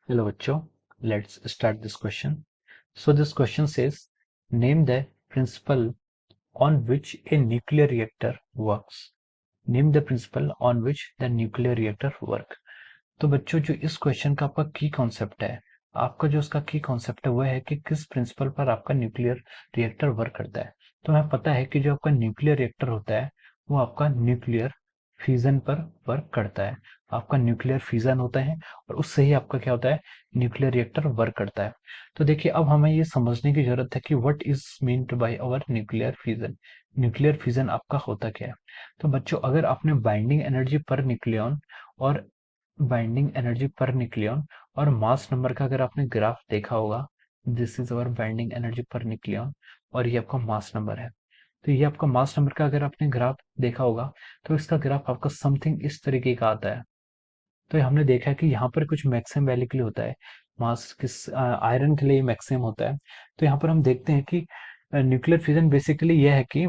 Hello bachcho, let's start this question. So this question says, name the principle on which a nuclear reactor works. Name the principle on which the nuclear reactor work. तो बच्चों जो इस question का आपका की concept है, आपका जो उसका की कॉन्सेप्ट है वह है कि किस प्रिंसिपल पर आपका न्यूक्लियर रिएक्टर वर्क करता है। तो हमें पता है कि जो आपका न्यूक्लियर रिएक्टर होता है वो आपका न्यूक्लियर फ्यूजन पर वर्क करता है। आपका न्यूक्लियर फ्यूजन होता है और उससे ही आपका क्या होता है, न्यूक्लियर रिएक्टर वर्क करता है। तो देखिए अब हमें ये समझने की जरूरत है कि what is meant by our nuclear fusion. Nuclear fusion आपका होता क्या है। तो बच्चों अगर आपने बाइंडिंग एनर्जी पर न्यूक्लियन और बाइंडिंग एनर्जी पर न्यूक्लियन और मास नंबर का अगर आपने ग्राफ देखा होगा, this is our binding energy per nucleon और ये आपका मास नंबर है। तो ये आपका मास नंबर का अगर आपने ग्राफ देखा होगा तो इसका ग्राफ आपका समथिंग इस तरीके का आता है। तो हमने देखा है कि यहाँ पर कुछ मैक्सिमम वैल्यू के लिए होता है, मास किस आयरन के लिए मैक्सिमम होता है। तो यहाँ पर हम देखते हैं कि न्यूक्लियर फ्यूजन बेसिकली यह है कि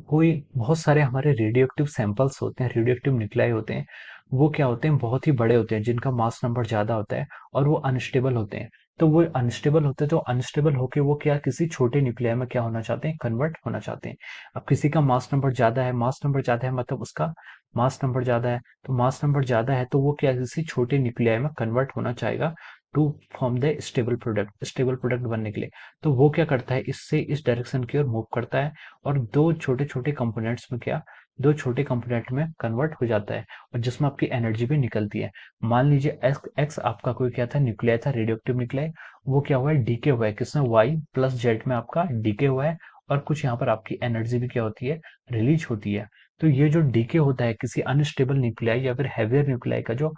कोई बहुत सारे हमारे रेडियो एक्टिव सैंपल्स होते हैं, रेडियो एक्टिव न्यूक्लाई होते हैं, वो क्या होते हैं, बहुत ही बड़े होते हैं जिनका मास नंबर ज्यादा होता है और वो अनस्टेबल होते हैं। तो वो अनस्टेबल होते हैं, तो अनस्टेबल होके वो क्या किसी छोटे न्यूक्लियाई में क्या होना चाहते हैं, कन्वर्ट होना चाहते हैं। अब किसी का मास नंबर ज्यादा है, मास नंबर ज्यादा है मतलब उसका मास नंबर ज्यादा है, तो मास नंबर ज्यादा है तो वो क्या किसी छोटे न्यूक्लियाई में कन्वर्ट होना चाहेगा to form the stable product बनने के लिए। तो वो क्या करता है, इससे इस डायरेक्शन की ओर मूव करता है और दो छोटे छोटे कंपोनेंट्स में क्या, दो छोटे कंपोनेंट में कन्वर्ट हो जाता है और जिसमें आपकी एनर्जी भी निकलती है। मान लीजिए एक्स एक्स आपका कोई क्या था, न्यूक्लियाई था, रेडियो एक्टिव न्यूक्लियाई। वो क्या हुआ है, डीके हुआ है, किसमें, वाई प्लस जेड में आपका डीके हुआ है और कुछ यहाँ पर आपकी एनर्जी भी क्या होती है, रिलीज होती है। तो ये जो डीके होता है किसी अनस्टेबल न्यूक्लियाई या फिर हैवियर न्यूक्लियाई का जो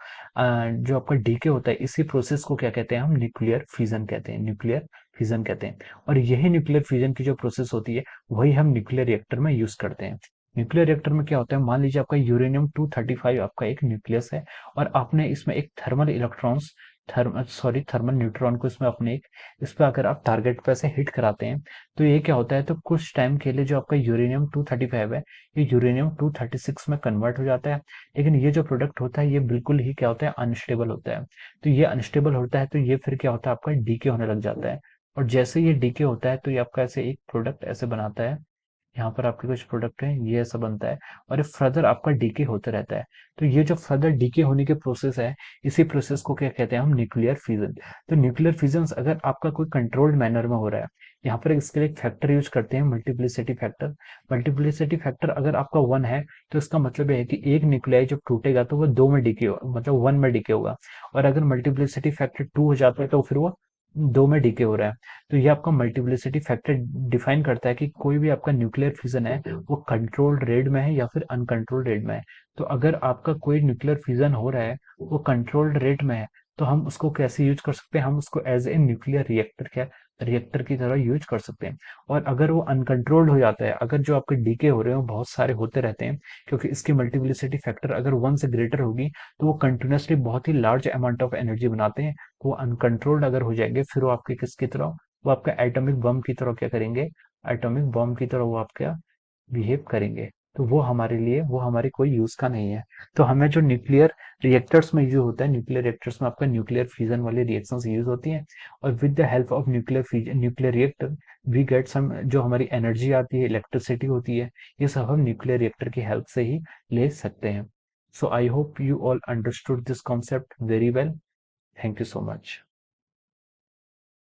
आपका डीके होता है, इसी प्रोसेस को क्या कहते हैं, हम न्यूक्लियर फ्यूजन कहते हैं, न्यूक्लियर फ्यूजन कहते हैं। और यही न्यूक्लियर फ्यूजन की जो प्रोसेस होती है वही हम न्यूक्लियर रिएक्टर में यूज करते हैं। न्यूक्लियर रिएक्टर में क्या होता है, मान लीजिए आपका यूरेनियम 235 आपका एक न्यूक्लियस है और आपने इसमें एक थर्मल इलेक्ट्रॉन्स थर्मल न्यूट्रॉन को इसमें अपने एक, इस पे अगर आप टारगेट पे ऐसे हिट कराते हैं तो ये क्या होता है, तो कुछ टाइम के लिए जो आपका यूरेनियम 235 है ये यूरेनियम 236 में कन्वर्ट हो जाता है। लेकिन ये जो प्रोडक्ट होता है ये बिल्कुल ही क्या होता है, अनस्टेबल होता है। तो ये अनस्टेबल होता है तो ये फिर क्या होता है, आपका डीके होने लग जाता है। और जैसे ये डीके होता है तो ये आपका ऐसे एक प्रोडक्ट ऐसे बनाता है, यहाँ पर आपके कुछ प्रोडक्ट है ये ऐसा बनता है और ये फर्दर आपका डीके होता रहता है। तो ये जो फर्दर डीके होने के प्रोसेस है, इसी प्रोसेस को क्या कहते हैं, हम न्यूक्लियर फ्यूजन। तो न्यूक्लियर फ्यूजन अगर आपका कोई कंट्रोल्ड मैनर में हो रहा है, यहाँ पर इसके लिए एक फैक्टर यूज करते हैं, मल्टीप्लिसिटी फैक्टर। मल्टीप्लिसिटी फैक्टर अगर आपका 1 है तो इसका मतलब ये है कि एक न्यूक्लियाई जब टूटेगा तो वो दो में डीके मतलब 1 में डीके होगा। और अगर मल्टीप्लिसिटी फैक्टर 2 हो जाता है तो फिर वो दो में डीके हो रहा है। तो ये आपका मल्टीप्लिसिटी फैक्टर डिफाइन करता है कि कोई भी आपका न्यूक्लियर फ्यूजन है वो कंट्रोल्ड रेट में है या फिर अनकंट्रोल्ड रेट में है। तो अगर आपका कोई न्यूक्लियर फ्यूजन हो रहा है वो कंट्रोल्ड रेट में है तो हम उसको कैसे यूज कर सकते हैं, हम उसको एज ए न्यूक्लियर रिएक्टर क्या, रिएक्टर की तरह यूज कर सकते हैं। और अगर वो अनकंट्रोल्ड हो जाता है, अगर जो आपके डीके हो रहे हो बहुत सारे होते रहते हैं, क्योंकि इसकी मल्टीप्लिसिटी फैक्टर अगर 1 से ग्रेटर होगी तो वो कंटिन्यूसली बहुत ही लार्ज अमाउंट ऑफ एनर्जी बनाते हैं। वो अनकंट्रोल्ड अगर हो जाएंगे फिर वो आपके किसकी तरह, वो आपका एटॉमिक बम की तरह क्या करेंगे, एटॉमिक बम की तरह वो आपका बिहेव करेंगे। तो वो हमारे लिए, वो हमारे कोई यूज का नहीं है। तो हमें जो न्यूक्लियर रिएक्टर्स में यूज होता है, न्यूक्लियर रिएक्टर्स में आपका न्यूक्लियर फ्यूजन वाली रिएक्शंस यूज होती हैं। और with the help of nuclear fusion, nuclear reactor we get some, जो हमारी एनर्जी आती है, इलेक्ट्रिसिटी होती है, ये सब हम न्यूक्लियर रिएक्टर की हेल्प से ही ले सकते हैं। So I hope you all understood this concept very well. Thank you so much.